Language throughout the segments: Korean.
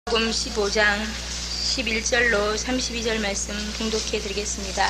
마가복음 15장 11절로 32절 말씀 봉독해 드리겠습니다.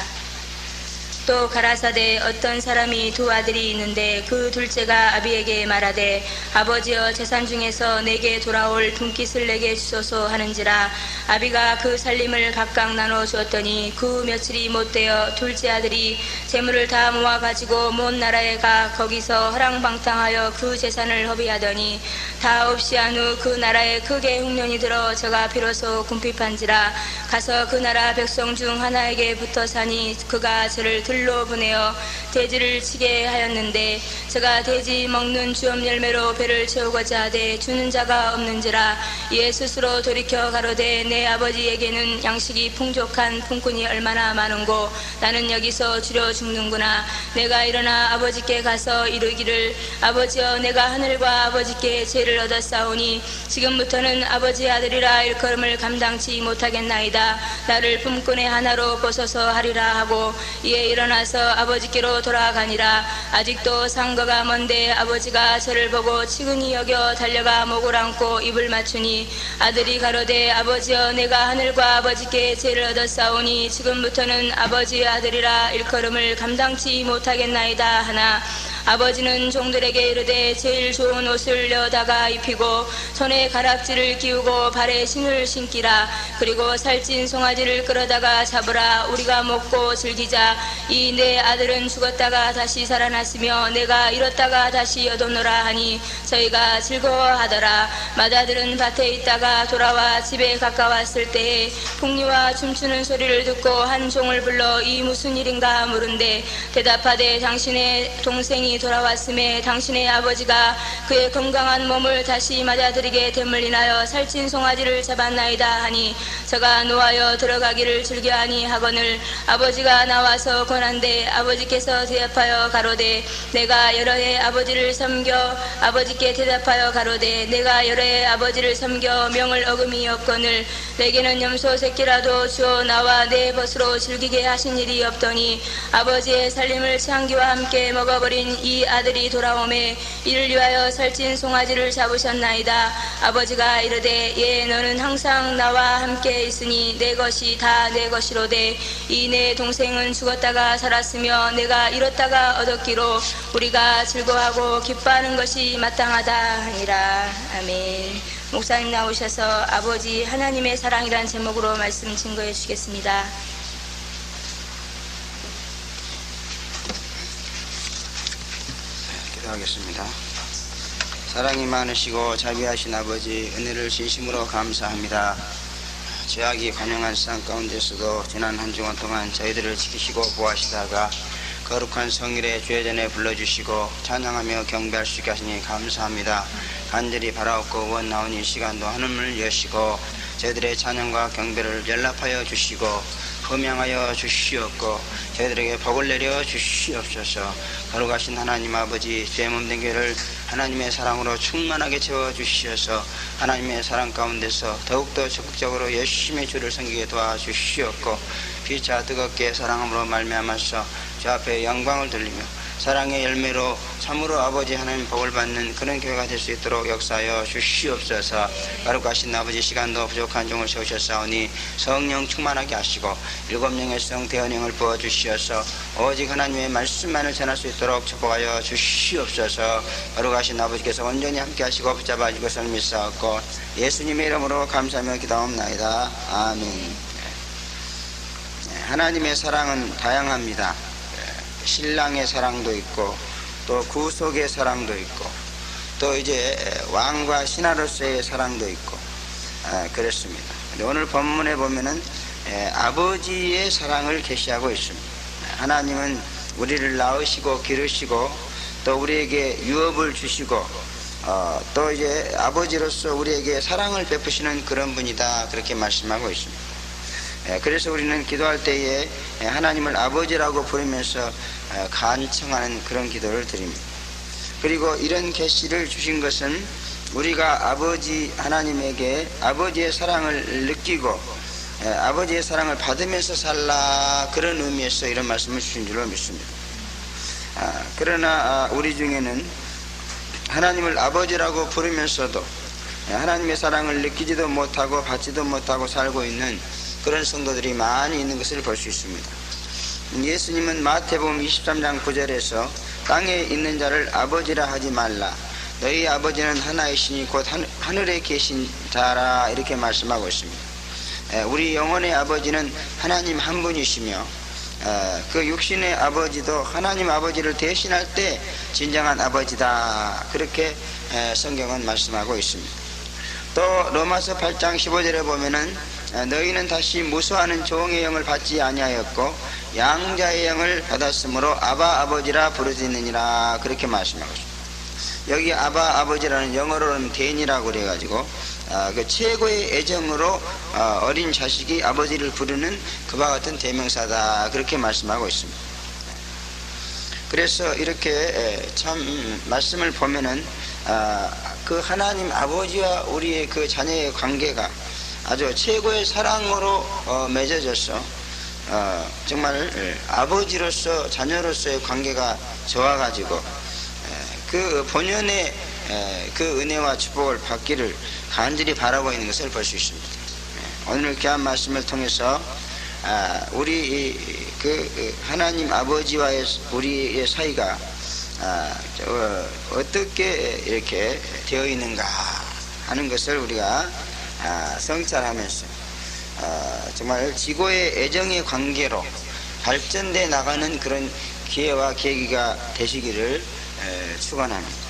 또 가라사대 어떤 사람이 두 아들이 있는데 그 둘째가 아비에게 말하되 아버지여 재산 중에서 내게 돌아올 분깃을 내게 주소서 하는지라. 아비가 그 살림을 각각 나눠 주었더니 그 며칠이 못되어 둘째 아들이 재물을 다 모아 가지고 먼 나라에 가 거기서 허랑방탕하여 그 재산을 허비하더니 다 없이 한 후 그 나라에 크게 흉년이 들어 저가 비로소 궁핍한지라. 가서 그 나라 백성 중 하나에게 붙어 사니 그가 저를 들로 보내어 돼지를 치게 하였는데 저가 돼지 먹는 주엄 열매로 배를 채우고자 하되 주는 자가 없는지라. 이에 스스로 돌이켜 가로되 내 아버지에게는 양식이 풍족한 품꾼이 얼마나 많은고 나는 여기서 주려 죽는구나. 내가 일어나 아버지께 가서 이르기를 아버지여 내가 하늘과 아버지께 죄를 얻었사오니 지금부터는 아버지의 아들이라 일컬음을 감당치 못하겠나이다. 나를 품꾼의 하나로 보소서 하리라 하고 이에 일어나서 아버지께로 돌아가니라. 아직도 상거가 먼데 아버지가 저를 보고 치근히 여겨 달려가 목을 안고 입을 맞추니 아들이 가로되 아버지여 내가 하늘과 아버지께 죄를 얻었사오니 지금부터는 아버지의 아들이라 일컬음을 감당치 못하겠나이다 하나 아버지는 종들에게 이르되 제일 좋은 옷을 내어다가 입히고 손에 가락지를 끼우고 발에 신을 신기라. 그리고 살찐 송아지를 끌어다가 잡으라. 우리가 먹고 즐기자. 이 내 아들은 죽었다가 다시 살아났으며 내가 잃었다가 다시 얻었노라 하니 저희가 즐거워하더라. 맏아들은 밭에 있다가 돌아와 집에 가까웠을 때에 풍류와 춤추는 소리를 듣고 한 종을 불러 이 무슨 일인가 물은데 대답하되 당신의 동생이 돌아왔음에 당신의 아버지가 그의 건강한 몸을 다시 맞아들이게 됨을 인하여 살찐 송아지를 잡았나이다 하니 저가 노하여 들어가기를 즐겨하니 하거늘 아버지가 나와서 권한데 아버지께서 대답하여 가로되 내가 여러 해 아버지를 섬겨 아버지께 대답하여 가로되 내가 여러 해 아버지를 섬겨 명을 어금이 없거늘 내게는 염소 새끼라도 주어 나와 내 벗으로 즐기게 하신 일이 없더니 아버지의 살림을 창기와 함께 먹어버린 이 아들이 돌아오매 이를 위하여 살찐 송아지를 잡으셨나이다. 아버지가 이르되 예 너는 항상 나와 함께 있으니 내 것이 다 내 것이로되 이 내 동생은 죽었다가 살았으며 내가 잃었다가 얻었기로 우리가 즐거워하고 기뻐하는 것이 마땅하다 하니라. 아멘. 목사님 나오셔서 아버지 하나님의 사랑이란 제목으로 말씀 증거해 주시겠습니다. 기도하겠습니다. 사랑이 많으시고 자비하신 아버지 은혜를 진심으로 감사합니다. 죄악이 관영한 세상 가운데서도 지난 한 주간 동안 저희들을 지키시고 보호하시다가 거룩한 성일의 주회전에 불러주시고 찬양하며 경배할 수 있게 하시니 감사합니다. 간절히 바라옵고 원 나온 이 시간도 하늘을 여시고 저희들의 찬양과 경배를 연락하여 주시고 흠양하여 주시옵고 저희들에게 복을 내려 주시옵소서. 거룩하신 하나님 아버지 죄몸된 교회를 하나님의 사랑으로 충만하게 채워주시어서 하나님의 사랑 가운데서 더욱더 적극적으로 열심히 주를 섬기게 도와주시옵고 피차 뜨겁게 사랑함으로 말미암아서 주 앞에 영광을 돌리며 사랑의 열매로 참으로 아버지 하나님 복을 받는 그런 교회가 될 수 있도록 역사하여 주시옵소서. 거룩하신 아버지 시간도 부족한 종을 세우셨사오니 성령 충만하게 하시고 7명의 성 대언형을 부어주시어서 오직 하나님의 말씀만을 전할 수 있도록 축복하여 주시옵소서. 거룩하신 아버지께서 온전히 함께 하시고 붙잡아 주실 것을 믿사옵고 예수님의 이름으로 감사하며 기도하옵나이다. 아멘. 하나님의 사랑은 다양합니다. 신랑의 사랑도 있고 또 구속의 사랑도 있고 또 이제 왕과 신하로서의 사랑도 있고 그렇습니다. 오늘 본문에 보면은 아버지의 사랑을 계시하고 있습니다. 하나님은 우리를 낳으시고 기르시고 또 우리에게 유업을 주시고 또 이제 아버지로서 우리에게 사랑을 베푸시는 그런 분이다 그렇게 말씀하고 있습니다. 그래서 우리는 기도할 때에 하나님을 아버지라고 부르면서 간청하는 그런 기도를 드립니다. 그리고 이런 계시를 주신 것은 우리가 아버지 하나님에게 아버지의 사랑을 느끼고 아버지의 사랑을 받으면서 살라 그런 의미에서 이런 말씀을 주신 줄로 믿습니다. 그러나 우리 중에는 하나님을 아버지라고 부르면서도 하나님의 사랑을 느끼지도 못하고 받지도 못하고 살고 있는 그런 성도들이 많이 있는 것을 볼 수 있습니다. 예수님은 마태복음 23장 9절에서 땅에 있는 자를 아버지라 하지 말라. 너희 아버지는 하나이시니 곧 하늘에 계신 자라 이렇게 말씀하고 있습니다. 우리 영혼의 아버지는 하나님 한 분이시며 그 육신의 아버지도 하나님 아버지를 대신할 때 진정한 아버지다 그렇게 성경은 말씀하고 있습니다. 또 로마서 8장 15절에 보면은 너희는 다시 무수하는 종의 영을 받지 아니하였고 양자의 영을 받았으므로 아바 아버지라 부르짖느니라 그렇게 말씀하고 있습니다. 여기 아바 아버지라는 영어로는 대인이라고 그래가지고 그 최고의 애정으로 어린 자식이 아버지를 부르는 그와 같은 대명사다 그렇게 말씀하고 있습니다. 그래서 이렇게 참 말씀을 보면은 그 하나님 아버지와 우리의 그 자녀의 관계가 아주 최고의 사랑으로 맺어져서 정말 아버지로서 자녀로서의 관계가 좋아가지고 그 본연의 그 은혜와 축복을 받기를 간절히 바라고 있는 것을 볼 수 있습니다. 오늘 귀한 말씀을 통해서 우리 그 하나님 아버지와의 우리의 사이가 어떻게 이렇게 되어 있는가 하는 것을 우리가 성찰하면서 정말 지고의 애정의 관계로 발전돼 나가는 그런 기회와 계기가 되시기를 축원합니다.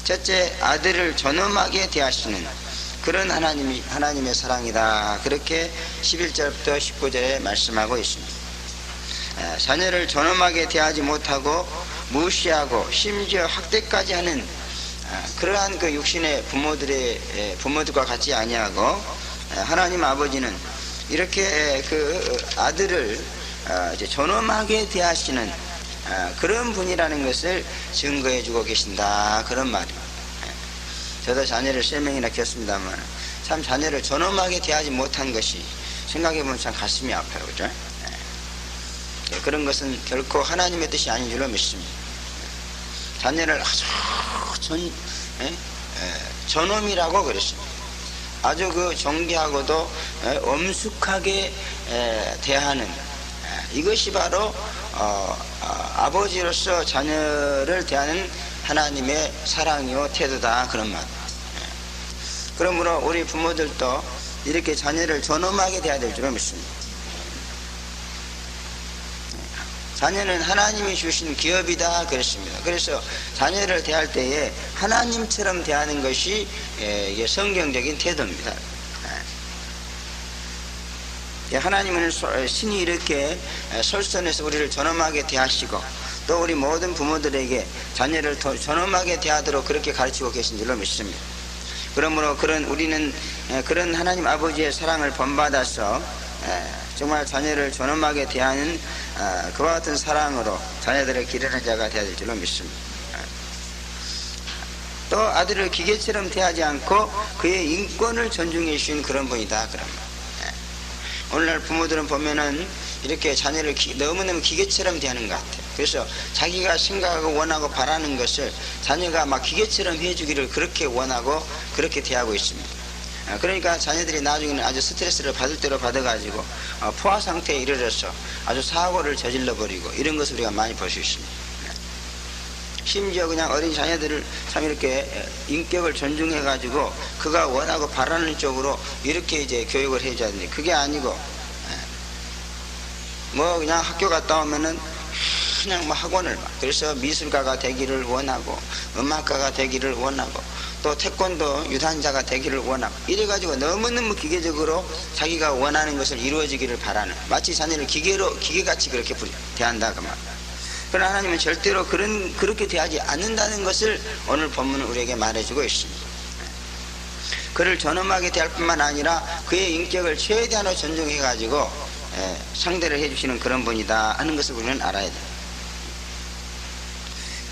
첫째, 아들을 존엄하게 대하시는 그런 하나님의 사랑이다 그렇게 11절부터 19절에 말씀하고 있습니다. 자녀를 존엄하게 대하지 못하고 무시하고 심지어 학대까지 하는 그러한 그 육신의 부모들과 같이 아니하고 하나님 아버지는 이렇게 그 아들을 이제 존엄하게 대하시는 그런 분이라는 것을 증거해 주고 계신다 그런 말이에요. 저도 자녀를 3명이나 키웠습니다만 참 자녀를 존엄하게 대하지 못한 것이 생각해 보면 참 가슴이 아파요. 그죠? 그런 것은 결코 하나님의 뜻이 아닌 줄로 믿습니다. 자녀를 아주 존엄이라고 그랬습니다. 아주 그 존귀하고도 엄숙하게 대하는 이것이 바로 아버지로서 자녀를 대하는 하나님의 사랑이요 태도다 그런 말. 그러므로 우리 부모들도 이렇게 자녀를 존엄하게 대해야 될 줄로 믿습니다. 자녀는 하나님이 주신 기업이다 그랬습니다. 그래서 자녀를 대할 때에 하나님처럼 대하는 것이 성경적인 태도입니다. 하나님은 신이 이렇게 솔선해서 우리를 존엄하게 대하시고 또 우리 모든 부모들에게 자녀를 존엄하게 대하도록 그렇게 가르치고 계신 줄로 믿습니다. 그러므로 우리는 그런 하나님 아버지의 사랑을 본받아서 정말 자녀를 존엄하게 대하는 그와 같은 사랑으로 자녀들을 기르는 자가 되어야 될 줄로 믿습니다. 또 아들을 기계처럼 대하지 않고 그의 인권을 존중해 주신 그런 분이다 그런 말. 오늘날 부모들은 보면은 이렇게 자녀를 너무너무 기계처럼 대하는 것 같아요. 그래서 자기가 생각하고 원하고 바라는 것을 자녀가 막 기계처럼 해주기를 그렇게 원하고 그렇게 대하고 있습니다. 그러니까 자녀들이 나중에는 아주 스트레스를 받을 대로 받아가지고 포화 상태에 이르러서 아주 사고를 저질러 버리고 이런 것을 우리가 많이 볼 수 있습니다. 심지어 그냥 어린 자녀들을 참 이렇게 인격을 존중해가지고 그가 원하고 바라는 쪽으로 이렇게 이제 교육을 해줘야 되는데 그게 아니고 뭐 그냥 학교 갔다 오면은 그냥 뭐 학원을 그래서 미술가가 되기를 원하고 음악가가 되기를 원하고 또 태권도 유단자가 되기를 원하고 이래가지고 너무너무 기계적으로 자기가 원하는 것을 이루어지기를 바라는 마치 자녀를 기계같이 그렇게 대한다 그 말. 그러나 하나님은 절대로 그렇게 대하지 않는다는 것을 오늘 본문은 우리에게 말해주고 있습니다. 그를 존엄하게 대할 뿐만 아니라 그의 인격을 최대한으로 존중해가지고 상대를 해주시는 그런 분이다 하는 것을 우리는 알아야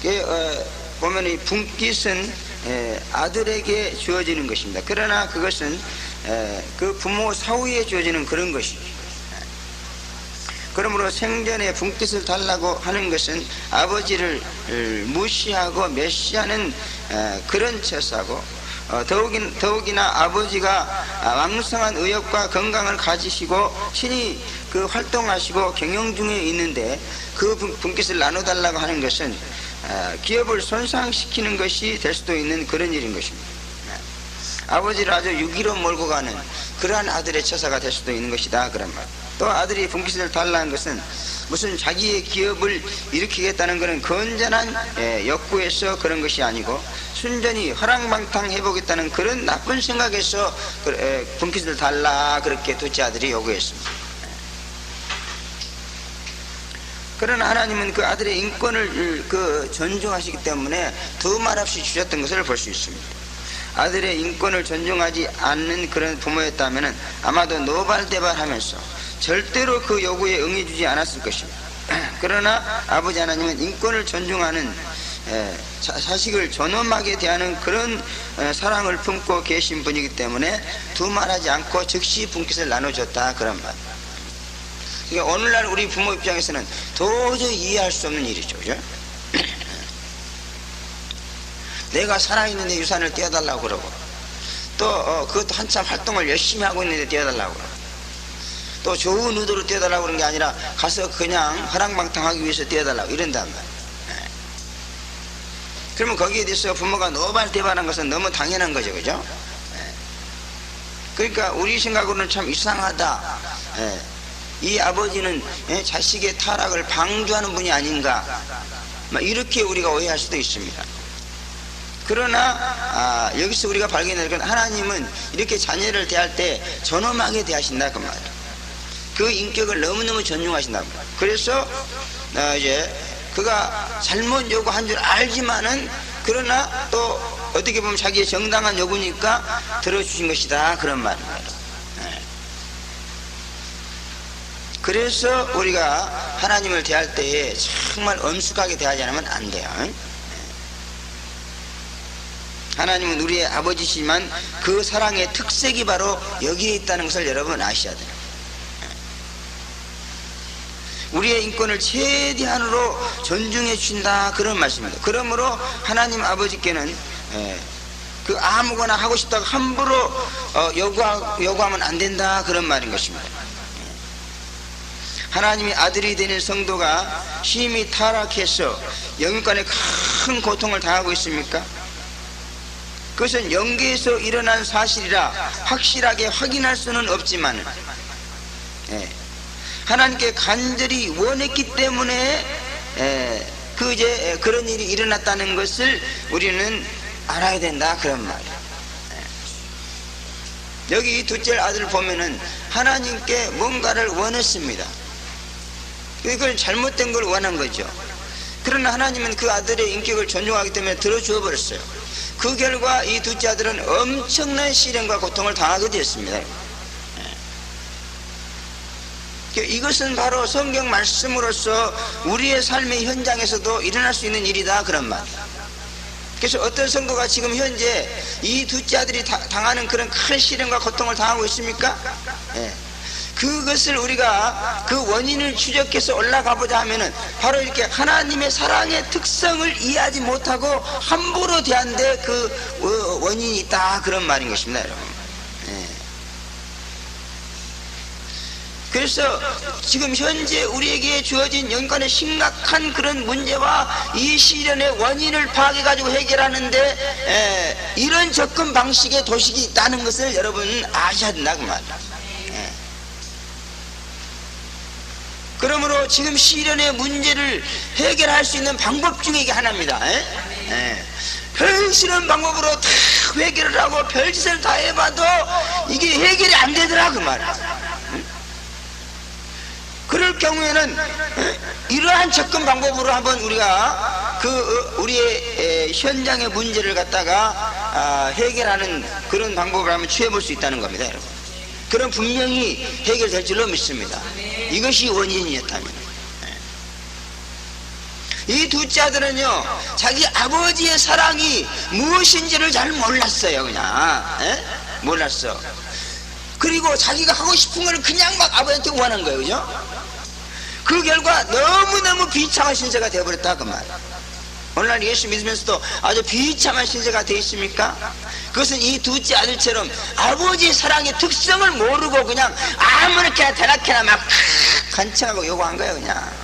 돼요. 보면 이 분깃은 아들에게 주어지는 것입니다. 그러나 그것은 그 부모 사후에 주어지는 그런 것이죠. 그러므로 생전에 분깃을 달라고 하는 것은 아버지를 무시하고 멸시하는 그런 처사고 더욱이나 아버지가 왕성한 의욕과 건강을 가지시고 신이 그 활동하시고 경영 중에 있는데 그 분깃을 나눠달라고 하는 것은 기업을 손상시키는 것이 될 수도 있는 그런 일인 것입니다. 아버지를 아주 유기로 몰고 가는 그러한 아들의 처사가 될 수도 있는 것이다, 그런 말. 또 아들이 분깃을 달라는 것은 무슨 자기의 기업을 일으키겠다는 그런 건전한 욕구에서 그런 것이 아니고 순전히 허랑방탕 해보겠다는 그런 나쁜 생각에서 분깃을 달라, 그렇게 둘째 아들이 요구했습니다. 그러나 하나님은 그 아들의 인권을 존중하시기 때문에 두 말 없이 주셨던 것을 볼 수 있습니다. 아들의 인권을 존중하지 않는 그런 부모였다면 아마도 노발대발하면서 절대로 그 요구에 응해주지 않았을 것입니다. 그러나 아버지 하나님은 인권을 존중하는 자식을 존엄하게 대하는 그런 사랑을 품고 계신 분이기 때문에 두말하지 않고 즉시 분깃을 나눠줬다, 그런 말. 그러니까 오늘날 우리 부모 입장에서는 도저히 이해할 수 없는 일이죠, 그죠? 내가 살아있는데 유산을 떼어달라고 그러고, 또 그것도 한참 활동을 열심히 하고 있는데 떼어달라고 그러고, 또 좋은 의도로 떼어달라고 그런 게 아니라 가서 그냥 허랑방탕하기 위해서 떼어달라고 이런단 말이에요. 그러면 거기에 대해서 부모가 노발대발한 것은 너무 당연한 거죠, 그죠? 그러니까 우리 생각으로는 참 이상하다. 이 아버지는 자식의 타락을 방조하는 분이 아닌가, 이렇게 우리가 오해할 수도 있습니다. 그러나 여기서 우리가 발견할 건 하나님은 이렇게 자녀를 대할 때 존엄하게 대하신다, 그 말이에요. 그 인격을 너무너무 존중하신다고. 그래서 이제 그가 잘못 요구한 줄 알지만은 그러나 또 어떻게 보면 자기의 정당한 요구니까 들어주신 것이다, 그런 말입니다. 그래서 우리가 하나님을 대할 때에 정말 엄숙하게 대하지 않으면 안 돼요. 하나님은 우리의 아버지시지만 그 사랑의 특색이 바로 여기에 있다는 것을 여러분 아셔야 돼요. 우리의 인권을 최대한으로 존중해 주신다, 그런 말씀입니다. 그러므로 하나님 아버지께는 그 아무거나 하고 싶다고 함부로 요구하면 안 된다, 그런 말인 것입니다. 하나님의 아들이 되는 성도가 심히 타락해서 영육간에 큰 고통을 당하고 있습니까? 그것은 영계에서 일어난 사실이라 확실하게 확인할 수는 없지만 하나님께 간절히 원했기 때문에 그런 일이 일어났다는 것을 우리는 알아야 된다, 그런 말이에요. 여기 둘째 아들을 보면은 하나님께 뭔가를 원했습니다. 그걸 잘못된 걸 원한 거죠. 그러나 하나님은 그 아들의 인격을 존중하기 때문에 들어주어 버렸어요. 그 결과 이 둘째 아들은 엄청난 시련과 고통을 당하게 되었습니다. 이것은 바로 성경 말씀으로서 우리의 삶의 현장에서도 일어날 수 있는 일이다, 그런 말. 그래서 어떤 성도가 지금 현재 이 둘째 아들이 당하는 그런 큰 시련과 고통을 당하고 있습니까? 그것을 우리가 그 원인을 추적해서 올라가 보자 하면은 바로 이렇게 하나님의 사랑의 특성을 이해하지 못하고 함부로 대한데 그 원인이 있다, 그런 말인 것입니다, 여러분. 그래서 지금 현재 우리에게 주어진 영간의 심각한 그런 문제와 이 시련의 원인을 파악해가지고 해결하는데 이런 접근 방식의 도식이 있다는 것을 여러분 아셔야 된다, 그 말이에요. 그러므로 지금 시련의 문제를 해결할 수 있는 방법 중에 이게 하나입니다. 별시는 방법으로 다 해결을 하고 별짓을 다 해봐도 이게 해결이 안 되더라, 그 말이에요. 그럴 경우에는 이러한 접근 방법으로 한번 우리가 우리의 현장의 문제를 갖다가 해결하는 그런 방법을 한번 취해볼 수 있다는 겁니다, 여러분. 그럼 분명히 해결될 줄로 믿습니다. 이것이 원인이었다면. 이 둘째 아들은요, 자기 아버지의 사랑이 무엇인지를 잘 몰랐어요. 그냥 몰랐어. 그리고 자기가 하고 싶은 걸 그냥 막 아버지한테 원한 거예요, 그죠? 그 결과 너무너무 비참한 신세가 되어버렸다, 그 말. 오늘날 예수 믿으면서도 아주 비참한 신세가 되어 있습니까? 그것은 이 둘째 아들처럼 아버지의 사랑의 특성을 모르고 그냥 아무렇게나 대낮게나 막 간청하고 요구한 거예요, 그냥.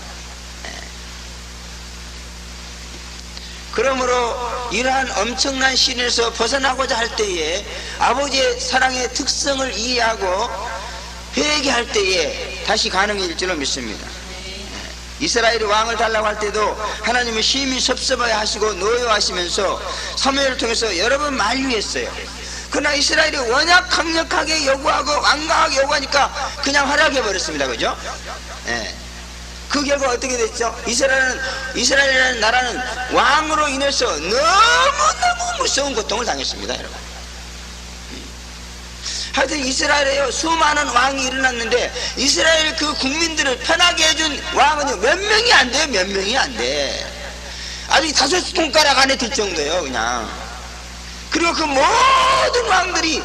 그러므로 이러한 엄청난 시련에서 벗어나고자 할 때에 아버지의 사랑의 특성을 이해하고 회개할 때에 다시 가능해질 줄로 믿습니다. 이스라엘이 왕을 달라고 할 때도 하나님은 심히 섭섭하게 하시고 노여하시면서 사무엘을 통해서 여러 번 만류했어요. 그러나 이스라엘이 워낙 강력하게 요구하고 완강하게 요구하니까 그냥 허락해버렸습니다. 그죠? 그 결과 어떻게 됐죠? 이스라엘이라는 나라는 왕으로 인해서 너무너무 무서운 고통을 당했습니다, 여러분. 하여튼 이스라엘에요 수많은 왕이 일어났는데 이스라엘 그 국민들을 편하게 해준 왕은 몇 명이 안 돼요. 몇 명이 안 돼. 아주 5손가락 안에 들 정도예요, 그냥. 그리고 그 모든 왕들이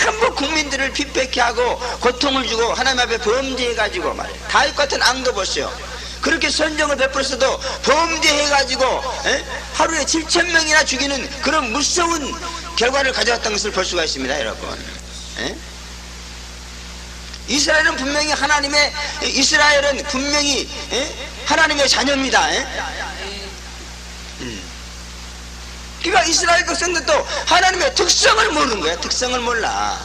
전부 국민들을 핍박해 하고 고통을 주고 하나님 앞에 범죄해가지고 말이에요. 다윗 같은 앙도 보세요. 그렇게 선정을 베풀었어도 범죄해가지고 하루에 7,000명이나 죽이는 그런 무서운 결과를 가져왔다는 것을 볼 수가 있습니다, 여러분. 이스라엘은 분명히 하나님의 자녀입니다. 그러니까 이스라엘 백성들도 하나님의 특성을 모르는 거야. 특성을 몰라.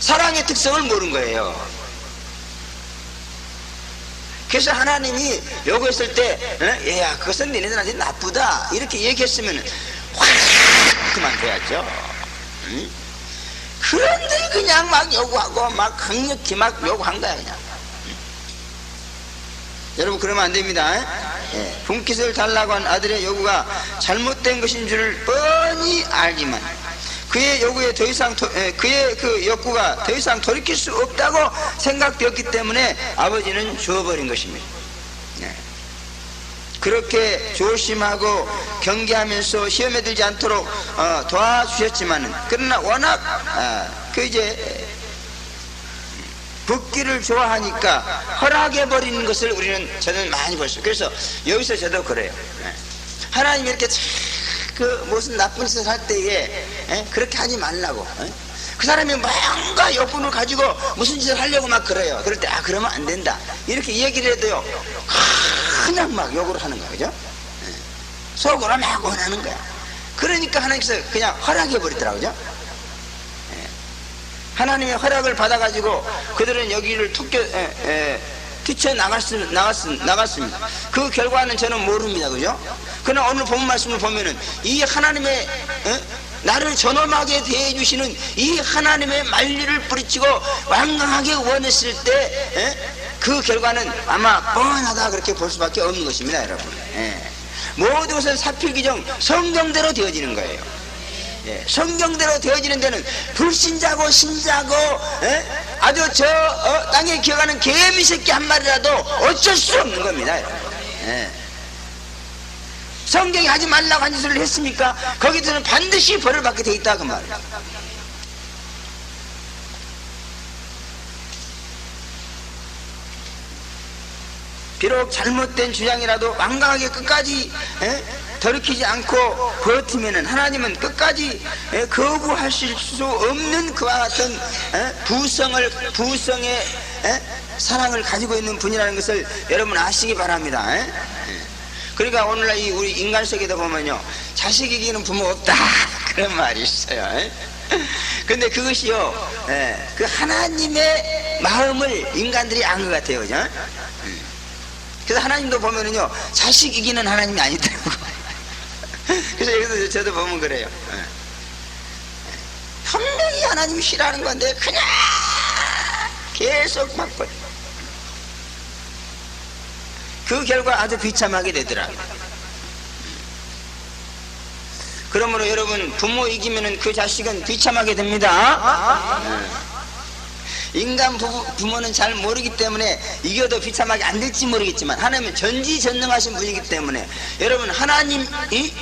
사랑의 특성을 모르는 거예요. 그래서 하나님이 요구했을 때 얘야 그것은 니네들한테 나쁘다 이렇게 얘기했으면 확 그만둬야죠. 그런데 그냥 막 요구하고 막 강력히 막 요구한 거야, 그냥. 여러분 그러면 안 됩니다. 분깃을 달라고 한 아들의 요구가 잘못된 것인 줄을 뻔히 알지만 그의 요구에 더 이상 그의 그 욕구가 더 이상 돌이킬 수 없다고 생각되었기 때문에 아버지는 주어버린 것입니다. 그렇게 조심하고 경계하면서 시험에 들지 않도록 도와주셨지만은 그러나 워낙 붓기를 좋아하니까 허락해버리는 것을 저는 많이 봤어요. 그래서 여기서 저도 그래요. 하나님이 이렇게 무슨 나쁜 짓을 할 때에 그렇게 하지 말라고. 그 사람이 뭔가 욕심을 가지고 무슨 짓을 하려고 막 그래요. 그럴 때 그러면 안 된다 이렇게 얘기를 해도요 그냥 막 욕을 하는 거야, 그죠? 속으로 막 원하는 거야. 그러니까 하나님께서 그냥 허락해버리더라고요. 하나님의 허락을 받아가지고 그들은 여기를 뛰쳐나갔습니다. 그 결과는 저는 모릅니다, 그죠? 그러나 오늘 본 말씀을 보면은 이 하나님의 나를 존엄하게 대해주시는 이 하나님의 만리를 뿌리치고 완강하게 원했을 때 그 결과는 아마 뻔하다 그렇게 볼 수밖에 없는 것입니다, 여러분. 모든 것은 사필규정 성경대로 되어지는 거예요. 성경대로 되어지는 데는 불신자고 신자고 아주 땅에 기어가는 개미 새끼 한 마리라도 어쩔 수 없는 겁니다, 여러분. 성경이 하지 말라고 한 짓을 했습니까? 거기서는 반드시 벌을 받게 돼 있다 그 말이에요. 비록 잘못된 주장이라도 완강하게 끝까지 돌이키지 않고 버티면은 하나님은 끝까지 거부하실 수 없는 그와 같은 부성의 사랑을 가지고 있는 분이라는 것을 여러분 아시기 바랍니다. 그러니까 오늘날 우리 인간 속에도 보면요 자식 이기는 부모 없다 그런 말이 있어요. 근데 그것이요 그 하나님의 마음을 인간들이 안 것 같아요, 그죠? 그래서 하나님도 보면은요 자식 이기는 하나님이 아니더라고요. 그래서 여기서 저도 보면 그래요. 분명히 하나님이 싫어하는 건데 그냥 계속 막 그 결과 아주 비참하게 되더라고요. 그러므로 여러분 부모 이기면은 그 자식은 비참하게 됩니다. 인간 부모는 잘 모르기 때문에 이겨도 비참하게 안 될지 모르겠지만 하나님은 전지전능하신 분이기 때문에 여러분 하나님이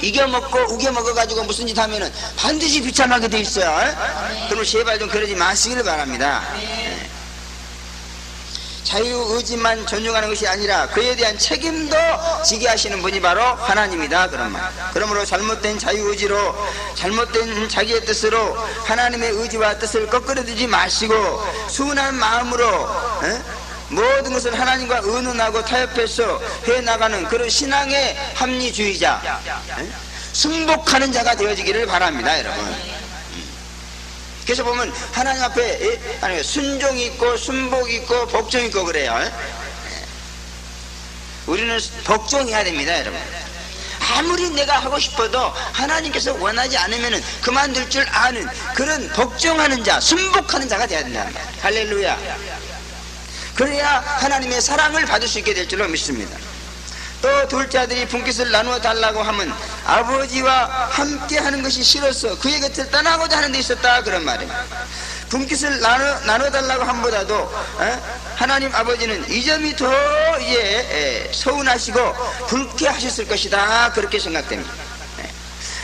이겨먹고 우겨먹어가지고 무슨 짓 하면은 반드시 비참하게 돼 있어요. 그럼 제발 좀 그러지 마시기를 바랍니다. 자유의지만 존중하는 것이 아니라 그에 대한 책임도 지게 하시는 분이 바로 하나님이다, 그런 말. 그러므로 잘못된 자유의지로, 잘못된 자기의 뜻으로 하나님의 의지와 뜻을 거꾸러들지 마시고 순한 마음으로 모든 것을 하나님과 의논하고 타협해서 해나가는 그런 신앙의 합리주의자, 순복하는 자가 되어지기를 바랍니다, 여러분. 그래서 보면 하나님 앞에 순종이 있고 순복이 있고 복종이 있고 그래요. 우리는 복종해야 됩니다, 여러분. 아무리 내가 하고 싶어도 하나님께서 원하지 않으면 그만둘 줄 아는 그런 복종하는 자, 순복하는 자가 되어야 된다. 할렐루야. 그래야 하나님의 사랑을 받을 수 있게 될 줄로 믿습니다. 또 둘째 아들이 분깃을 나누어 달라고 하면 아버지와 함께 하는 것이 싫어서 그의 곁을 떠나고자 하는 데 있었다, 그런 말입니다. 분깃을 나눠 달라고 함보다도 하나님 아버지는 이 점이 더 이제 서운하시고 불쾌하셨을 것이다, 그렇게 생각됩니다.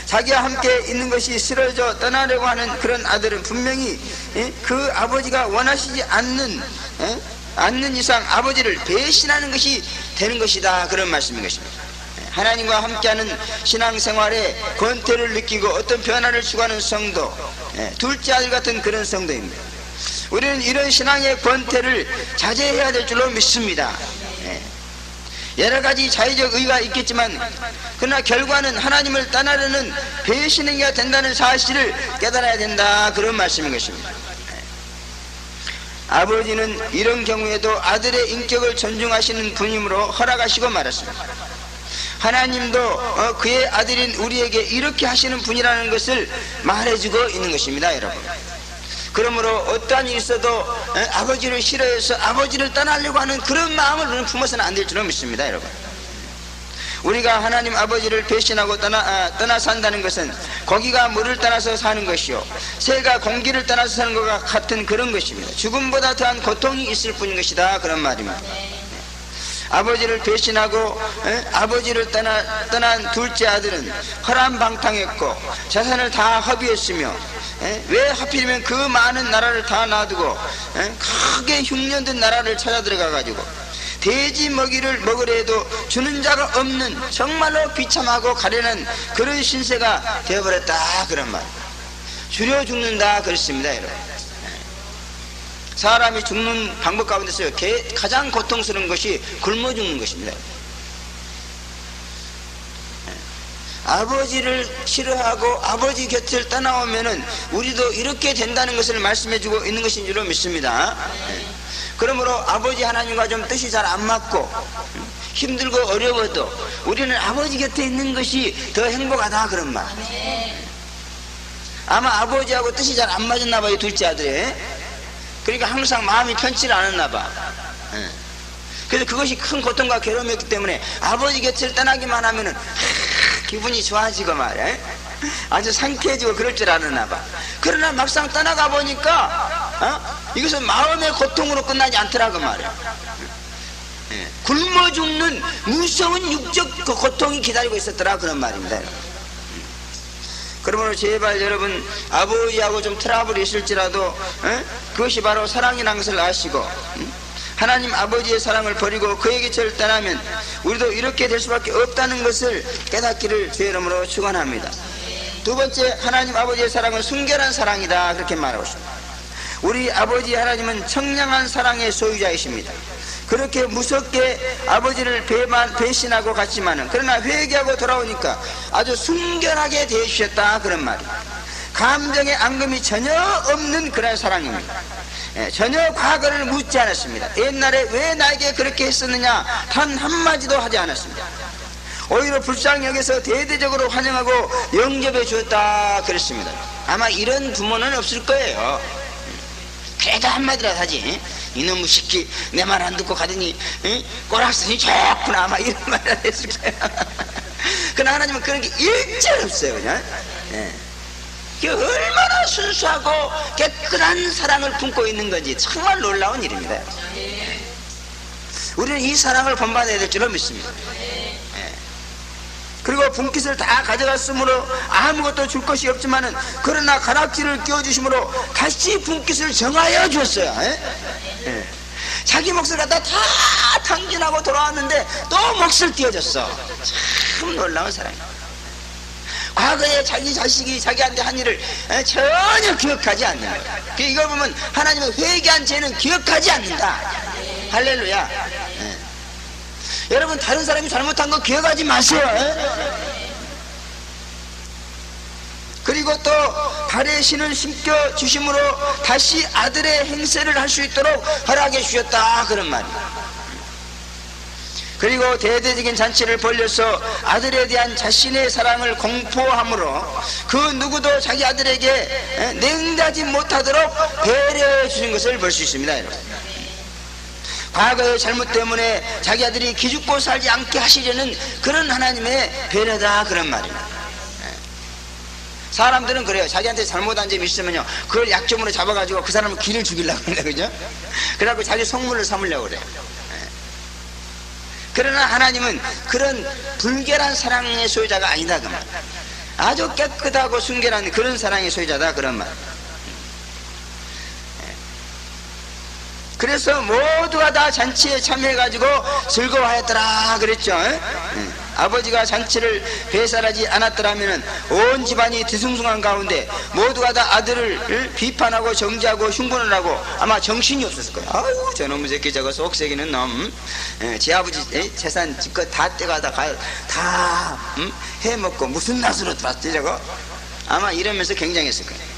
자기와 함께 있는 것이 싫어져 떠나려고 하는 그런 아들은 분명히 그 아버지가 원하시지 않는 이상 아버지를 배신하는 것이 되는 것이다, 그런 말씀인 것입니다. 하나님과 함께하는 신앙생활에 권태를 느끼고 어떤 변화를 추구하는 성도, 둘째 아들 같은 그런 성도입니다. 우리는 이런 신앙의 권태를 자제해야 될 줄로 믿습니다. 여러 가지 자의적 의의가 있겠지만 그러나 결과는 하나님을 떠나려는 배신행위가 된다는 사실을 깨달아야 된다, 그런 말씀인 것입니다. 아버지는 이런 경우에도 아들의 인격을 존중하시는 분이므로 허락하시고 말았습니다. 하나님도 그의 아들인 우리에게 이렇게 하시는 분이라는 것을 말해주고 있는 것입니다, 여러분. 그러므로 어떠한 일이 있어도 아버지를 싫어해서 아버지를 떠나려고 하는 그런 마음을 우리는 품어서는 안 될 줄로 믿습니다, 여러분. 우리가 하나님 아버지를 배신하고 떠나 산다는 것은 고기가 물을 떠나서 사는 것이요 새가 공기를 떠나서 사는 것과 같은 그런 것입니다. 죽음보다 더한 고통이 있을 뿐인 것이다, 그런 말입니다. 아버지를 배신하고 아버지를 떠난 둘째 아들은 허람방탕했고 재산을 다 허비했으며 왜 하필이면 그 많은 나라를 다 놔두고 크게 흉년된 나라를 찾아 들어가 가지고 돼지 먹이를 먹으려 해도 주는 자가 없는 정말로 비참하고 가련한 그런 신세가 되어버렸다, 그런 말. 줄여 죽는다, 그렇습니다, 여러분. 사람이 죽는 방법 가운데서 가장 고통스러운 것이 굶어 죽는 것입니다. 아버지를 싫어하고 아버지 곁을 떠나오면은 우리도 이렇게 된다는 것을 말씀해주고 있는 것인 줄로 믿습니다. 그러므로 아버지 하나님과 좀 뜻이 잘 안 맞고 힘들고 어려워도 우리는 아버지 곁에 있는 것이 더 행복하다, 그런 말. 아마 아버지하고 뜻이 잘 안 맞았나 봐요, 둘째 아들이. 그러니까 항상 마음이 편치를 않았나 봐. 그래서 그것이 큰 고통과 괴로움이었기 때문에 아버지 곁을 떠나기만 하면은 기분이 좋아지고 말이야, 아주 상쾌해지고 그럴 줄 알았나 봐. 그러나 막상 떠나가 보니까 이것은 마음의 고통으로 끝나지 않더라고 말이야. 굶어 죽는 무서운 육적 그 고통이 기다리고 있었더라, 그런 말입니다. 그러므로 제발 여러분, 아버지하고 좀 트러블이 있을지라도 그것이 바로 사랑이라는 것을 아시고 하나님 아버지의 사랑을 버리고 그의 곁을 떠나면 우리도 이렇게 될 수밖에 없다는 것을 깨닫기를 주의 이름으로 축원합니다. 두 번째, 하나님 아버지의 사랑은 순결한 사랑이다, 그렇게 말하고 있습니다. 우리 아버지 하나님은 청량한 사랑의 소유자이십니다. 그렇게 무섭게 아버지를 배신하고 갔지만은 그러나 회개하고 돌아오니까 아주 순결하게 대해주셨다, 그런 말입니다. 감정의 앙금이 전혀 없는 그런 사랑입니다. 전혀 과거를 묻지 않았습니다. 옛날에 왜 나에게 그렇게 했었느냐 단 한마디도 하지 않았습니다. 오히려 불쌍히 여겨서 대대적으로 환영하고 영접해 주었다, 그랬습니다. 아마 이런 부모는 없을 거예요. 그래도 한마디라도 하지. 이놈의 새끼 내 말 안 듣고 가더니 꼬락서니 좋구나, 아마 이런 말을 했을 거예요. 그러나 하나님은 그런 게 일절 없어요, 그냥. 얼마나 순수하고 깨끗한 사랑을 품고 있는 건지 정말 놀라운 일입니다. 우리는 이 사랑을 본받아야 될 줄로 믿습니다. 그리고 분깃을 다 가져갔으므로 아무것도 줄 것이 없지만은 그러나 가락지를 끼워주심으로 다시 분깃을 정하여 주었어요. 자기 몫을 갖다 다 탕진하고 돌아왔는데 또 몫을 띄워줬어. 참 놀라운 사람이야. 과거에 자기 자식이 자기한테 한 일을 전혀 기억하지 않는 거야. 이걸 보면 하나님은 회개한 죄는 기억하지 않는다. 할렐루야. 여러분, 다른 사람이 잘못한 거 기억하지 마세요. 그리고 또 달의 신을 심겨 주심으로 다시 아들의 행세를 할 수 있도록 허락해 주셨다, 그런 말이에요. 그리고 대대적인 잔치를 벌려서 아들에 대한 자신의 사랑을 공포함으로 그 누구도 자기 아들에게 냉다지 못하도록 배려해 주신 것을 볼 수 있습니다, 여러분. 과거의 잘못 때문에 자기 아들이 기죽고 살지 않게 하시려는 그런 하나님의 배려다, 그런 말입니다. 사람들은 그래요. 자기한테 잘못한 점이 있으면요, 그걸 약점으로 잡아가지고 그 사람을 기를 죽이려고 합니다, 그죠? 그래갖고 자기 성물을 삼으려고 그래요. 그러나 하나님은 그런 불결한 사랑의 소유자가 아니다, 그 말. 아주 깨끗하고 순결한 그런 사랑의 소유자다, 그런 말. 그래서 모두가 다 잔치에 참여해가지고 즐거워하였더라 그랬죠. 아버지가 잔치를 배설하지 않았더라면 온 집안이 뒤숭숭한 가운데 모두가 다 아들을 비판하고 정죄하고 흉보를 하고 아마 정신이 없었을 거예요. 아유, 저놈의 새끼 저거 속색이는 놈, 제 아버지 재산 집껏 다 떼가다 다 해먹고 무슨 낯으로 들었지 저거, 아마 이러면서 굉장했을 거예요.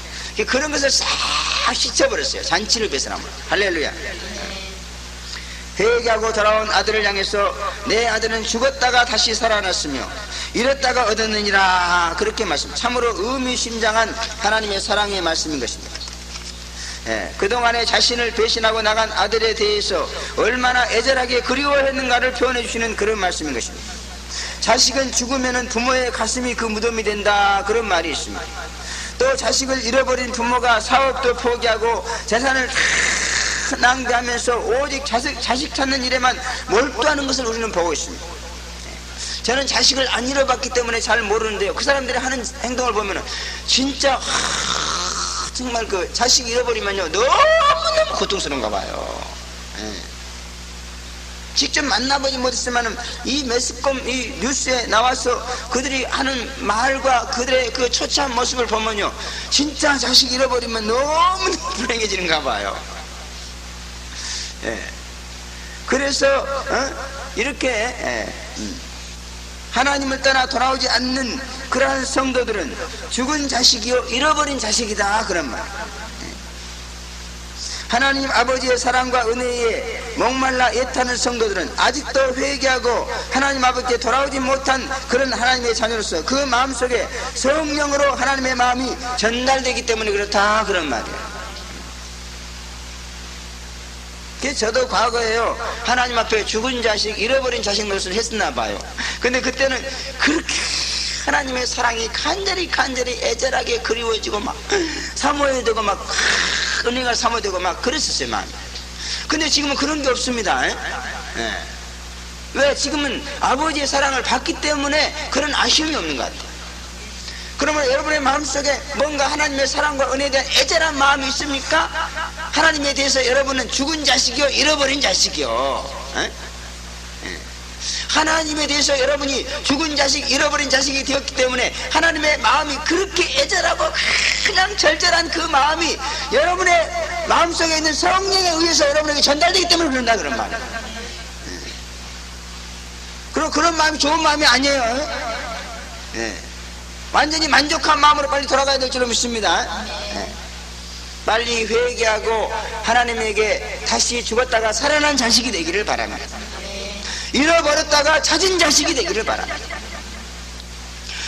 그런 것을 싹 씻어버렸어요, 잔치를 배설하면. 할렐루야. 회개하고 돌아온 아들을 향해서 내 아들은 죽었다가 다시 살아났으며 잃었다가 얻었느니라, 그렇게 말씀. 참으로 의미심장한 하나님의 사랑의 말씀인 것입니다. 그동안에 자신을 배신하고 나간 아들에 대해서 얼마나 애절하게 그리워했는가를 표현해 주시는 그런 말씀인 것입니다. 자식은 죽으면 부모의 가슴이 그 무덤이 된다, 그런 말이 있습니다. 또 자식을 잃어버린 부모가 사업도 포기하고 재산을 낭비하면서 오직 자식 찾는 일에만 몰두하는 것을 우리는 보고 있습니다. 저는 자식을 안 잃어봤기 때문에 잘 모르는데요, 그 사람들이 하는 행동을 보면 진짜 정말 그 자식 잃어버리면요 너무너무 고통스러운가 봐요. 직접 만나보지 못했지만 이 매스컴 이 뉴스에 나와서 그들이 하는 말과 그들의 그 초췌한 모습을 보면요 진짜 자식 잃어버리면 너무 불행해지는가 봐요. 그래서 이렇게 하나님을 떠나 돌아오지 않는 그러한 성도들은 죽은 자식이요 잃어버린 자식이다, 그런 말. 하나님 아버지의 사랑과 은혜에 목말라 애타는 성도들은 아직도 회개하고 하나님 아버지께 돌아오지 못한 그런 하나님의 자녀로서 그 마음속에 성령으로 하나님의 마음이 전달되기 때문에 그렇다, 그런 말이에요. 저도 과거에요 하나님 앞에 죽은 자식 잃어버린 자식 노릇을 했었나 봐요. 근데 그때는 그렇게 하나님의 사랑이 간절히 애절하게 그리워지고 막 사모해야 되고 막 은혜가 사모해야 되고 막 그랬었어요, 마음이. 근데 지금은 그런 게 없습니다. 왜? 지금은 아버지의 사랑을 받기 때문에 그런 아쉬움이 없는 것 같아요. 그러면 여러분의 마음속에 뭔가 하나님의 사랑과 은혜에 대한 애절한 마음이 있습니까? 하나님에 대해서 여러분은 죽은 자식이요 잃어버린 자식이요, 하나님에 대해서 여러분이 죽은 자식 잃어버린 자식이 되었기 때문에 하나님의 마음이 그렇게 애절하고 그냥 절절한 그 마음이 여러분의 마음속에 있는 성령에 의해서 여러분에게 전달되기 때문에 그런다, 그런 말이에요. 그럼 그런 마음이 좋은 마음이 아니에요. 완전히 만족한 마음으로 빨리 돌아가야 될 줄로 믿습니다. 빨리 회개하고 하나님에게 다시 죽었다가 살아난 자식이 되기를 바랍니다. 잃어버렸다가 찾은 자식이 되기를 바랍니다.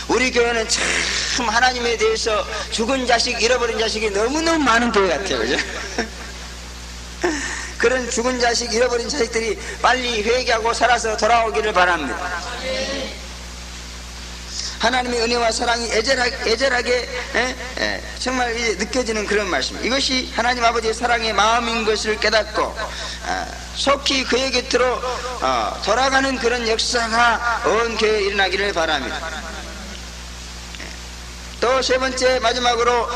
우리 교회는 참 하나님에 대해서 죽은 자식 잃어버린 자식이 너무너무 많은 교회 같아요, 그죠? 그런 죽은 자식 잃어버린 자식들이 빨리 회개하고 살아서 돌아오기를 바랍니다. 하나님의 은혜와 사랑이 애절하게 정말 이제 느껴지는 그런 말씀. 이것이 하나님 아버지의 사랑의 마음인 것을 깨닫고 속히 그의 곁으로 돌아가는 그런 역사가 온 교회에 일어나기를 바랍니다. 또 세 번째 마지막으로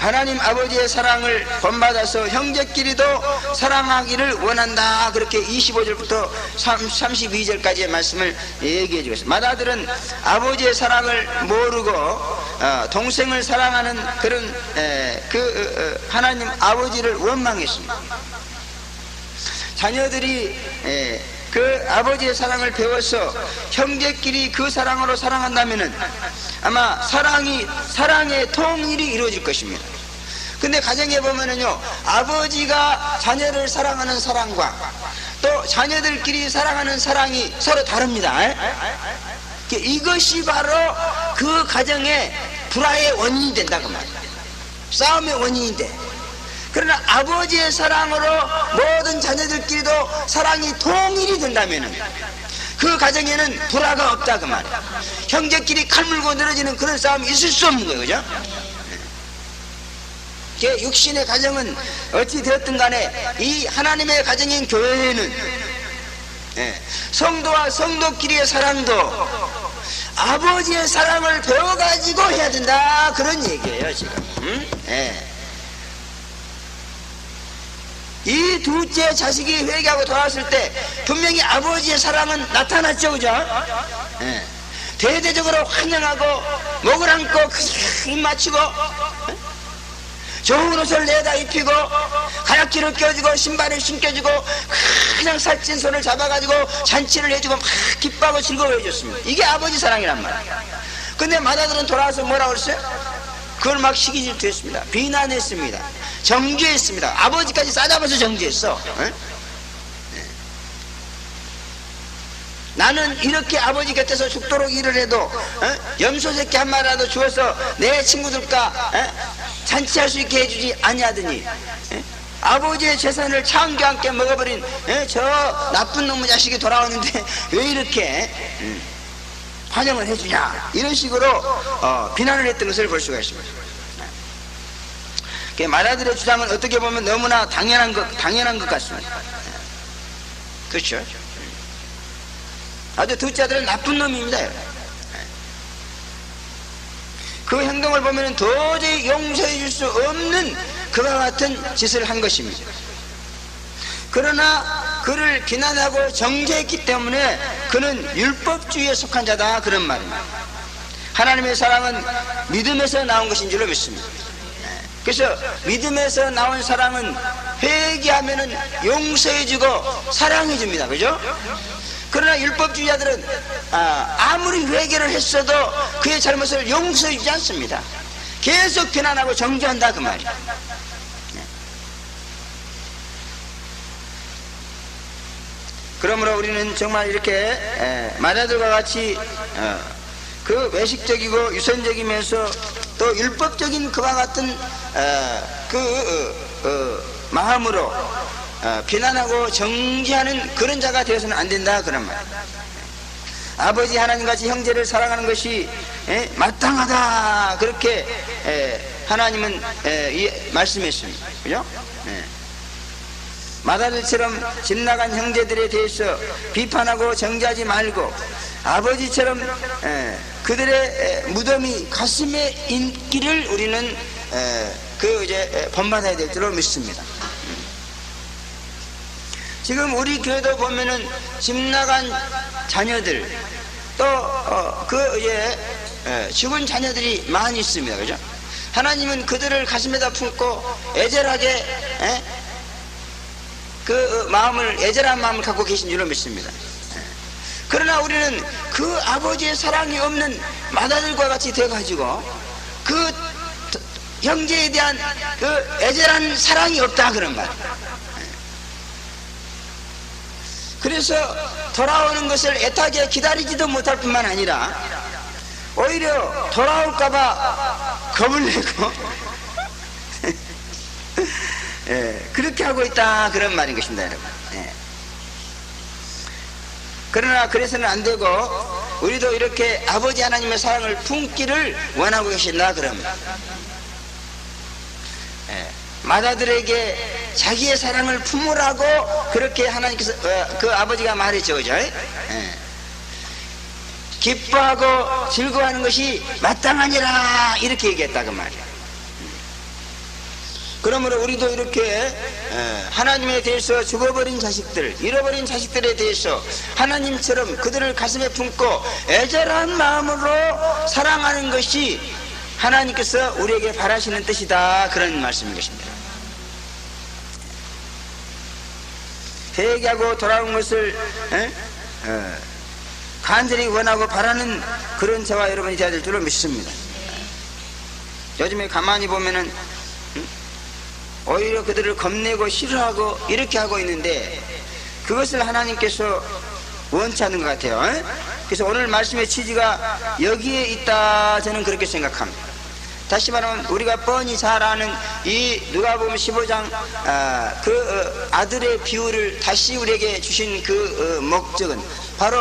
하나님 아버지의 사랑을 본받아서 형제끼리도 사랑하기를 원한다. 그렇게 25절부터 32절까지의 말씀을 얘기해 주고 있습니다. 마다들은 아버지의 사랑을 모르고 동생을 사랑하는 그런 하나님 아버지를 원망했습니다. 자녀들이 그 아버지의 사랑을 배워서 형제끼리 그 사랑으로 사랑한다면은 아마 사랑의 통일이 이루어질 것입니다. 근데 가정에 보면은요, 아버지가 자녀를 사랑하는 사랑과 또 자녀들끼리 사랑하는 사랑이 서로 다릅니다. 이것이 바로 그 가정의 불화의 원인이 된다고 말이에요. 싸움의 원인이 돼. 그러나 아버지의 사랑으로 모든 자녀들끼리도 사랑이 통일이 된다면 그 가정에는 불화가 없다 그 말이에요. 형제끼리 칼 물고 늘어지는 그런 싸움이 있을 수 없는 거예요. 그죠? 육신의 가정은 어찌 되었든 간에 이 하나님의 가정인 교회에는 성도와 성도끼리의 사랑도 아버지의 사랑을 배워가지고 해야 된다, 그런 얘기예요 지금. 이 둘째 자식이 회개하고 돌아왔을 때 분명히 아버지의 사랑은 나타났죠, 그죠? 대대적으로 환영하고 목을 안고 입 맞추고 좋은 옷을 내다 입히고 가락지를 껴주고 신발을 신겨주고 그냥 살찐 손을 잡아가지고 잔치를 해주고 막 기뻐하고 즐거워해줬습니다. 이게 아버지 사랑이란 말이에요. 근데 마다들은 돌아와서 뭐라고 그랬어요? 그걸 막 시기질투했습니다. 비난했습니다. 정죄했습니다. 아버지까지 싸잡아서 정죄했어. 나는 이렇게 아버지 곁에서 죽도록 일을 해도 염소 새끼 한 마리라도 주어서 내 친구들과 잔치할 수 있게 해주지 아니하더니 아버지의 재산을 창과 함께 먹어버린 저 나쁜 놈의 자식이 돌아왔는데 왜 이렇게 환영을 해주냐, 이런 식으로 비난을 했던 것을 볼 수가 있습니다. 마다들의 주장은 어떻게 보면 너무나 당연한 것 같습니다. 그렇죠? 아주 둘째 아들은 나쁜 놈입니다. 그 행동을 보면 도저히 용서해 줄 수 없는 그와 같은 짓을 한 것입니다. 그러나 그를 비난하고 정죄했기 때문에 그는 율법주의에 속한 자다, 그런 말입니다. 하나님의 사랑은 믿음에서 나온 것인 줄로 믿습니다. 그래서 믿음에서 나온 사랑은 회개하면은 용서해주고 사랑해줍니다. 그죠? 그러나 율법주의자들은 아무리 회개를 했어도 그의 잘못을 용서해주지 않습니다. 계속 비난하고 정죄한다, 그 말이에요. 그러므로 우리는 정말 이렇게 마다들과 같이 그 외식적이고 유선적이면서 또 율법적인 그와 같은 마음으로 비난하고 정죄하는 그런 자가 되어서는 안 된다, 그런 말이에요. 아버지 하나님같이 형제를 사랑하는 것이 마땅하다, 그렇게 하나님은 말씀했습니다. 그죠? 마다들처럼 집 나간 형제들에 대해서 비판하고 정죄하지 말고 아버지처럼 그들의 무덤이 가슴에 있기를 우리는 본받아야 될 줄로 믿습니다. 지금 우리 교회도 보면은 집 나간 자녀들 또 죽은 자녀들이 많이 있습니다. 그죠? 하나님은 그들을 가슴에다 품고 애절하게 그 마음을, 애절한 마음을 갖고 계신 줄로 믿습니다. 그러나 우리는 그 아버지의 사랑이 없는 마다들과 같이 돼가지고 그 형제에 대한 그 애절한 사랑이 없다, 그런 말. 그래서 돌아오는 것을 애타게 기다리지도 못할 뿐만 아니라 오히려 돌아올까봐 겁을 내고 그렇게 하고 있다, 그런 말인 것입니다, 여러분. 그러나 그래서는 안 되고 우리도 이렇게 아버지 하나님의 사랑을 품기를 원하고 계신다, 그럽니다. 마다들에게 자기의 사랑을 품으라고 그렇게 하나님께서 그 아버지가 말했죠, 그죠? 기뻐하고 즐거워하는 것이 마땅하니라, 이렇게 얘기했다, 그 말이에요. 그러므로 우리도 이렇게 하나님에 대해서 죽어버린 자식들, 잃어버린 자식들에 대해서 하나님처럼 그들을 가슴에 품고 애절한 마음으로 사랑하는 것이 하나님께서 우리에게 바라시는 뜻이다, 그런 말씀인 것입니다. 회개하고 돌아온 것을 간절히 원하고 바라는 그런 저와 여러분이 되어야 될 줄로 믿습니다. 요즘에 가만히 보면은 오히려 그들을 겁내고 싫어하고 이렇게 하고 있는데 그것을 하나님께서 원치 않는 것 같아요. 그래서 오늘 말씀의 취지가 여기에 있다, 저는 그렇게 생각합니다. 다시 말하면 우리가 뻔히 잘 아는 이 누가복음 15장 아들의 비유를 다시 우리에게 주신 그 목적은 바로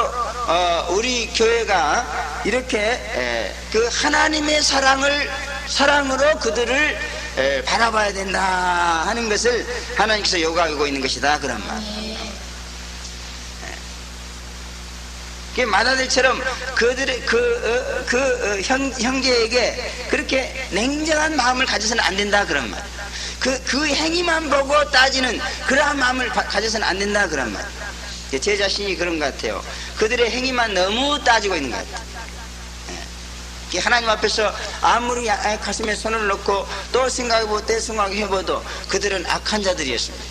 우리 교회가 이렇게 그 하나님의 사랑으로 그들을 바라봐야 된다 하는 것을 하나님께서 요구하고 있는 것이다, 그런 말. 마다들처럼 그들의 형제에게 그렇게 냉정한 마음을 가져서는 안 된다, 그런 말. 그 행위만 보고 따지는 그러한 마음을 가져서는 안 된다, 그런 말. 제 자신이 그런 것 같아요. 그들의 행위만 너무 따지고 있는 것 같아요. 하나님 앞에서 아무리 가슴에 손을 넣고 또 생각해보고 또 생각해봐도 그들은 악한 자들이었습니다.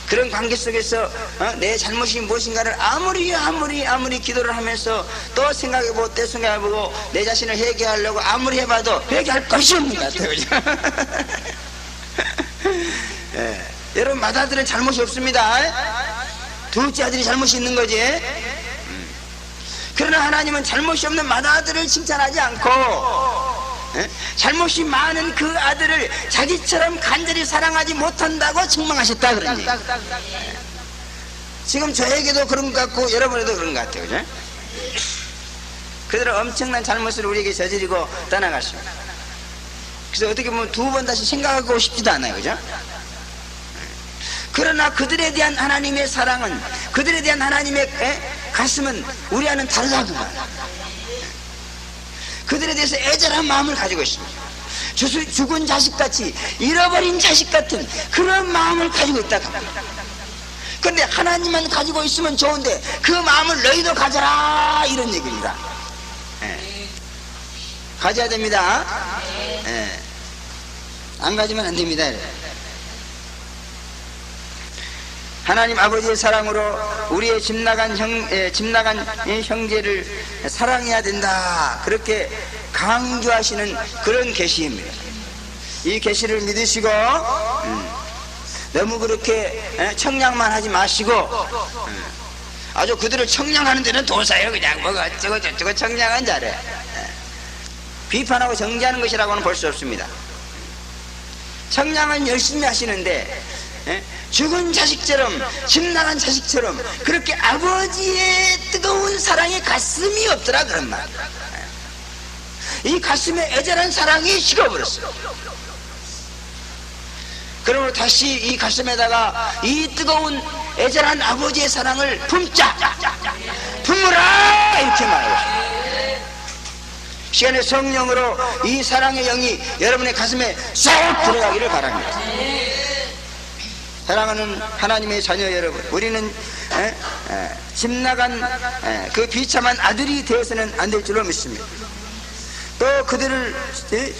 그런 관계 속에서 내 잘못이 무엇인가를 아무리 기도를 하면서 또 생각해보고 또 생각해보고 내 자신을 회개하려고 아무리 해봐도 회개할 것이 없는 것 같아요. 그죠? 여러분, 맏아들은 잘못이 없습니다. 둘째 아들이 잘못이 있는 거지. 그러나 하나님은 잘못이 없는 맏아들을 칭찬하지 않고 잘못이 많은 그 아들을 자기처럼 간절히 사랑하지 못한다고 책망하셨다, 그런 얘기. 지금 저에게도 그런 것 같고 여러분에도 그런 것 같아요. 그죠? 그들은 엄청난 잘못을 우리에게 저지르고 떠나갔습니다. 그래서 어떻게 보면 두 번 다시 생각하고 싶지도 않아요. 그죠? 그러나 그들에 대한 하나님의 사랑은, 그들에 대한 하나님의 가슴은 우리와는 다르다고 말해요. 그들에 대해서 애절한 마음을 가지고 있습니다. 죽은 자식같이, 잃어버린 자식 같은 그런 마음을 가지고 있다고 합니다. 그런데 하나님만 가지고 있으면 좋은데 그 마음을 너희도 가져라, 이런 얘기입니다. 가져야 됩니다. 안 가지면 안 됩니다. 하나님 아버지의 사랑으로 우리의 집 나간 형제를 사랑해야 된다, 그렇게 강조하시는 그런 계시입니다. 이 계시를 믿으시고 너무 그렇게 청량만 하지 마시고 아주 그들을 청량하는 데는 도사예요. 그냥 뭐 어쩌고 저쩌고 청량한 자래. 비판하고 정죄하는 것이라고는 볼 수 없습니다. 청량은 열심히 하시는데 죽은 자식처럼, 집 나간 자식처럼 그렇게 아버지의 뜨거운 사랑에 가슴이 없더라, 그런 말. 이 가슴에 애절한 사랑이 식어버렸어요. 그러므로 다시 이 가슴에다가 이 뜨거운 애절한 아버지의 사랑을 품자, 품으라, 이렇게 말해요. 시간의 성령으로 이 사랑의 영이 여러분의 가슴에 쏙 들어가기를 바랍니다. 사랑하는 하나님의 자녀 여러분, 우리는 집 나간 그 비참한 아들이 되어서는 안 될 줄로 믿습니다. 또 그들을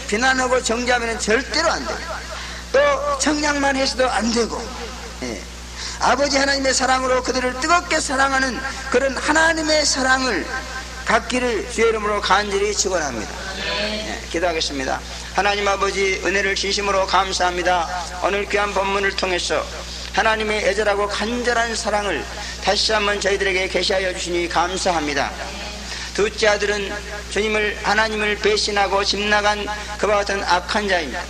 비난하고 정죄하면 절대로 안 돼요. 또 청량만 해서도 안 되고, 아버지 하나님의 사랑으로 그들을 뜨겁게 사랑하는 그런 하나님의 사랑을 갖기를 주의 이름으로 간절히 축원합니다. 기도하겠습니다. 하나님 아버지, 은혜를 진심으로 감사합니다. 오늘 귀한 본문을 통해서 하나님의 애절하고 간절한 사랑을 다시 한번 저희들에게 계시하여 주시니 감사합니다. 둘째 아들은 하나님을 배신하고 집 나간 그와 같은 악한 자입니다.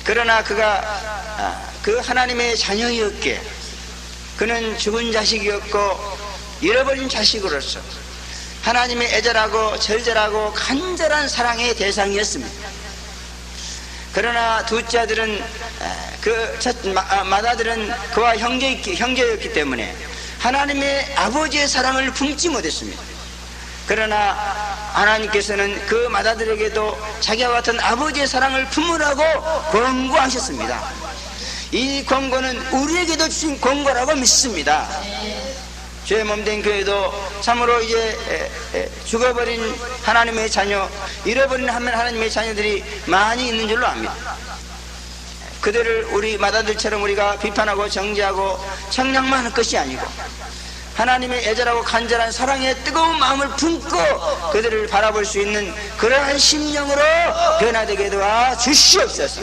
그러나 그가 그 하나님의 자녀였기에 그는 죽은 자식이었고 잃어버린 자식으로서 하나님의 애절하고 절절하고 간절한 사랑의 대상이었습니다. 그러나 둘째 아들은 맏아들은 그와 형제였기 때문에 하나님의 아버지의 사랑을 품지 못했습니다. 그러나 하나님께서는 그 맏아들에게도 자기와 같은 아버지의 사랑을 품으라고 권고하셨습니다. 이 권고는 우리에게도 주신 권고라고 믿습니다. 죄 몸된 교회도 참으로 이제 죽어버린 하나님의 자녀, 잃어버린 하나님의 자녀들이 많이 있는 줄로 압니다. 그들을 우리 맏아들처럼 우리가 비판하고 정죄하고 청량만 할 것이 아니고 하나님의 애절하고 간절한 사랑의 뜨거운 마음을 품고 그들을 바라볼 수 있는 그러한 심령으로 변화되게 도와 주시옵소서.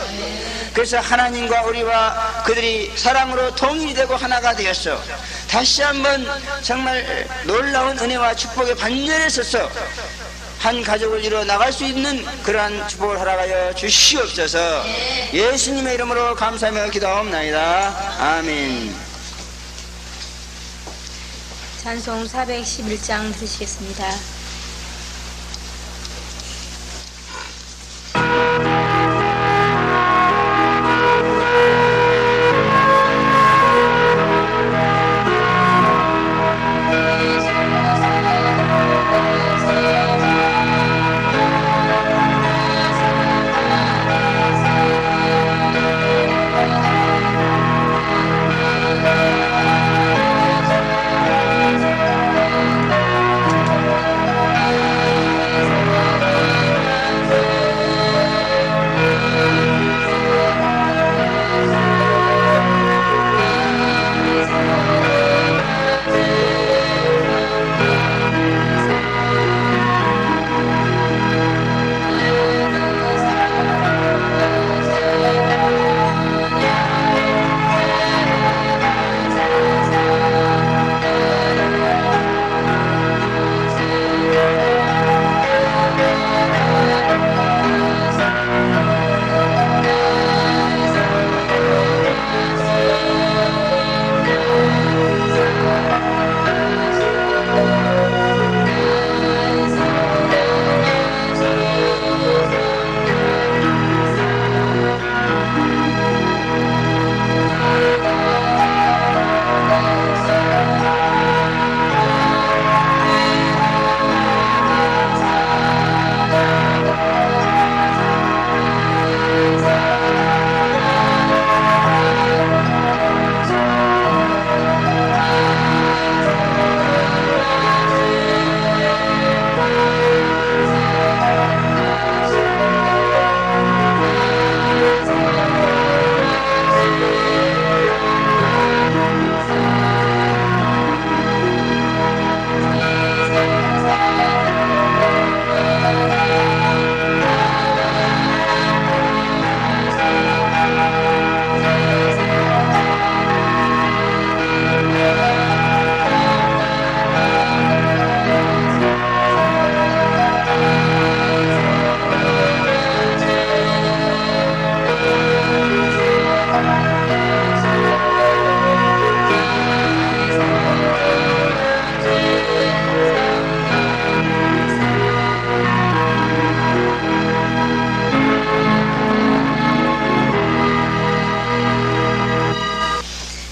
그래서 하나님과 우리와 그들이 사랑으로 통일되고 하나가 되었어 다시 한번 정말 놀라운 은혜와 축복의 반열에 서서 한 가족을 이루어 나갈 수 있는 그러한 축복을 허락하여 주시옵소서. 예수님의 이름으로 감사하며 기도하옵나이다. 아멘. 찬송 411장 들으시겠습니다.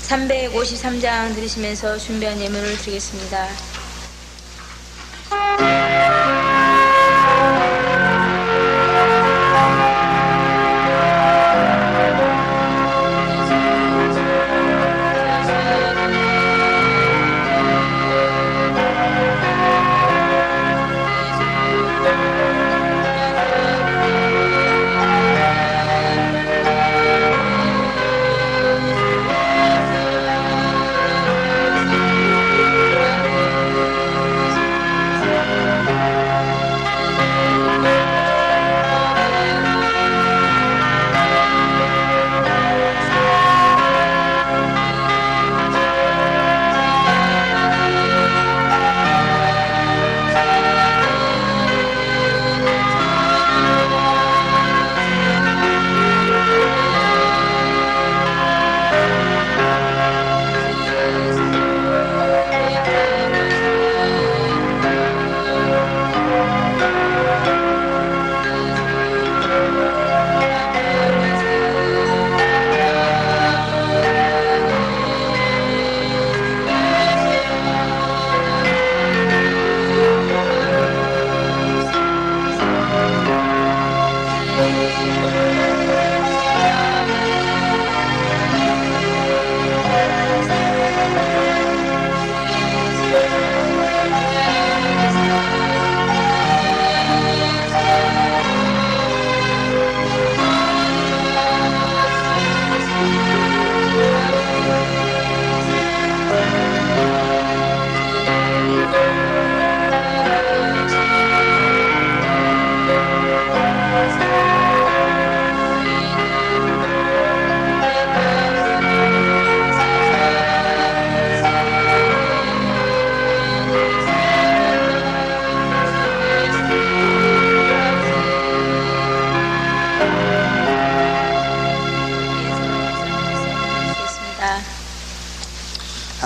(353장) 들으시면서 준비한 예물을 드리겠습니다.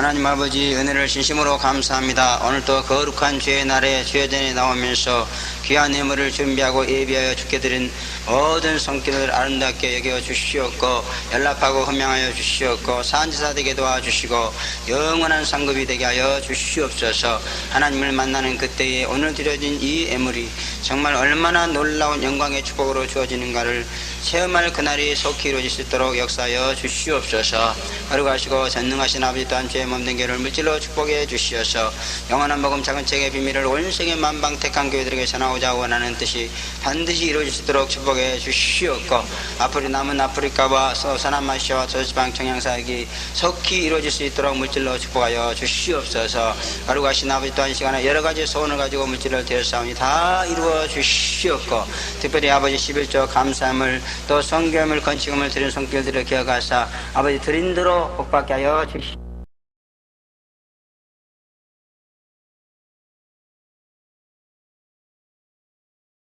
하나님 아버지 은혜를 진심으로 감사합니다. 오늘도 거룩한 주의 날에 주여전에 나오면서 귀한 예물을 준비하고 예비하여 주께 드린 모든 성길을 아름답게 여겨 주시옵고 연락하고 헌명하여 주시옵고 산지사 되게 도와주시고 영원한 상급이 되게 하여 주시옵소서. 하나님을 만나는 그때에 오늘 드려진 이 예물이 정말 얼마나 놀라운 영광의 축복으로 주어지는가를 체험할 그날이 속히 이루어질 수 있도록 역사하여 주시옵소서. 거룩하시고 전능하신 아버지 또한 죄의 몸된 교회를 물질로 축복해 주시어서 영원한 복음 작은 책의 비밀을 온 세계 만방 택한 교회들에게 전하고자 원하는 뜻이 반드시 이루어질 수 있도록 축복해 주시옵고 앞으로 남은 아프리카와 서남아시아와 저지방 청양사역이 속히 이루어질 수 있도록 물질로 축복하여 주시옵소서. 거룩하신 아버지 또한 이 시간에 여러가지 소원을 가지고 물질을 드렸사오니 다 이루어 주시옵고 특별히 아버지 11조 감사함을 또 성교함을 건축함을 드린 손길들을 기억하사 아버지 드린 대로 복받게 하여 주시옵소서.